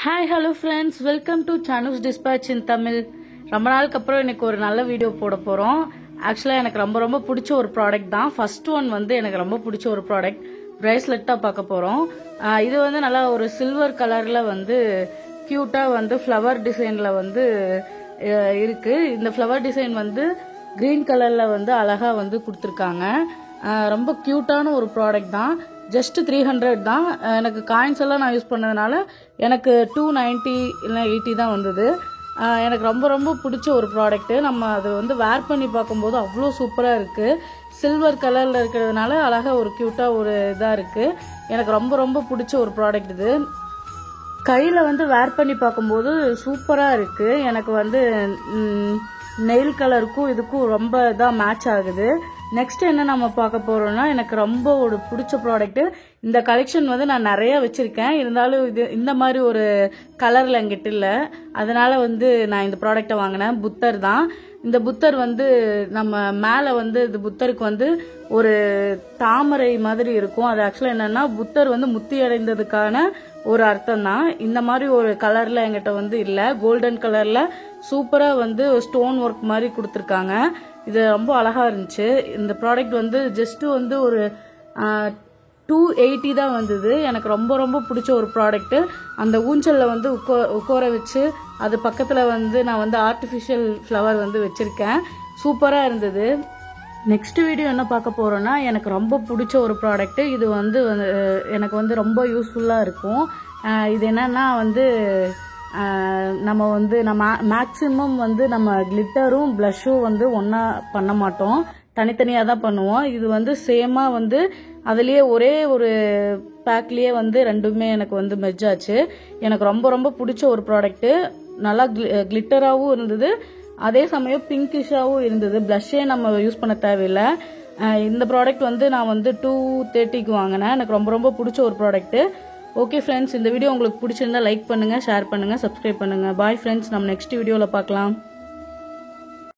Hi hello friends, welcome to Chanu's dispatch in Tamil. ரொம்ப நாளுக்கு அப்புறம் எனக்கு ஒரு நல்ல வீடியோ போட போகிறோம். ஆக்சுவலாக எனக்கு ரொம்ப ரொம்ப பிடிச்ச ஒரு ப்ராடக்ட் தான். ஃபர்ஸ்ட் ஒன் வந்து எனக்கு ரொம்ப பிடிச்ச ஒரு ப்ராடக்ட் ப்ரேஸ்லெட்டாக பார்க்க போகிறோம். இது வந்து நல்லா ஒரு சில்வர் கலரில் வந்து க்யூட்டாக வந்து ஃப்ளவர் டிசைனில் வந்து இருக்குது. இந்த ஃப்ளவர் டிசைன் வந்து க்ரீன் கலரில் வந்து அழகாக வந்து கொடுத்துருக்காங்க. ரொம்ப க்யூட்டான ஒரு ப்ராடக்ட் தான். ஜஸ்ட் 300 தான். எனக்கு காயின்ஸ் எல்லாம் நான் யூஸ் பண்ணதுனால எனக்கு 290 இல்லை 80 தான் வந்தது. எனக்கு ரொம்ப ரொம்ப பிடிச்ச ஒரு ப்ராடக்ட்டு. நம்ம அதை வந்து வேர் பண்ணி பார்க்கும்போது அவ்வளோ சூப்பராக இருக்குது. சில்வர் கலரில் இருக்கிறதுனால அழகாக ஒரு க்யூட்டாக ஒரு இதாக இருக்குது. எனக்கு ரொம்ப ரொம்ப பிடிச்ச ஒரு ப்ராடக்ட் இது. கையில் வந்து வேர் பண்ணி பார்க்கும்போது சூப்பராக இருக்குது. எனக்கு வந்து நெயில் கலருக்கும் இதுக்கும் ரொம்ப இதாக மேட்ச் ஆகுது. நெக்ஸ்ட் என்ன நம்ம பார்க்க போறோம்னா, எனக்கு ரொம்ப ஒரு பிடிச்ச ப்ராடக்ட். இந்த கலெக்ஷன் வந்து நான் நிறைய வச்சிருக்கேன். இருந்தாலும் இது இந்த மாதிரி ஒரு கலர்ல என்கிட்ட இல்லை. அதனால வந்து நான் இந்த ப்ராடக்டை வாங்கினேன். புத்தர் தான். இந்த புத்தர் வந்து நம்ம மேலே வந்து இந்த புத்தருக்கு வந்து ஒரு தாமரை மாதிரி இருக்கும். அது ஆக்சுவலாக என்னன்னா, புத்தர் வந்து முத்தி அடைந்ததுக்கான ஒரு அர்த்தம் தான். இந்த மாதிரி ஒரு கலர்ல என்கிட்ட வந்து இல்லை. கோல்டன் கலர்ல சூப்பரா வந்து ஸ்டோன் ஒர்க் மாதிரி கொடுத்துருக்காங்க. இது ரொம்ப அழகா இருந்துச்சு. இந்த ப்ராடக்ட் வந்து ஜஸ்ட் வந்து ஒரு 280 தான் வந்தது. எனக்கு ரொம்ப ரொம்ப பிடிச்ச ஒரு ப்ராடக்ட். அந்த ஊஞ்சல்ல வந்து உட்கார வச்சு அது பக்கத்துல வந்து நான் வந்து ஆர்டிஃபிஷியல் ஃப்ளவர் வந்து வச்சிருக்கேன். சூப்பரா இருந்தது. நெக்ஸ்ட் வீடியோ என்ன பார்க்க போறோம்னா, எனக்கு ரொம்ப பிடிச்ச ஒரு ப்ராடக்ட். இது வந்து எனக்கு வந்து ரொம்ப யூஸ்ஃபுல்லா இருக்கும். இது என்னன்னா வந்து நம்ம வந்து மேக்சிமம் வந்து நம்ம கிளிட்டரும் பிளஷும் வந்து ஒன்றா பண்ண மாட்டோம், தனித்தனியாக தான் பண்ணுவோம். இது வந்து சேமாக வந்து அதுலேயே ஒரே ஒரு பேக்லேயே வந்து ரெண்டுமே எனக்கு வந்து மெர்ஜ் ஆச்சு. எனக்கு ரொம்ப ரொம்ப பிடிச்ச ஒரு ப்ராடக்ட்டு. நல்லா கிளிட்டராகவும் இருந்தது, அதே சமயம் பிங்கிஷாகவும் இருந்தது. பிளஷ்ஷே நம்ம யூஸ் பண்ண தேவையில்லை. இந்த ப்ராடக்ட் வந்து நான் வந்து 230க்கு வாங்கினேன். எனக்கு ரொம்ப ரொம்ப பிடிச்ச ஒரு ப்ராடக்ட்டு. ஓகே ஃப்ரெண்ட்ஸ், இந்த வீடியோ உங்களுக்கு பிடிச்சிருந்தா லைக் பண்ணுங்கள், ஷேர் பண்ணுங்கள், சப்ஸ்கிரைப் பண்ணுங்கள். பாய் ஃப்ரெண்ட்ஸ், நம்ம நெக்ஸ்ட் வீடியோவில் பார்க்கலாம்.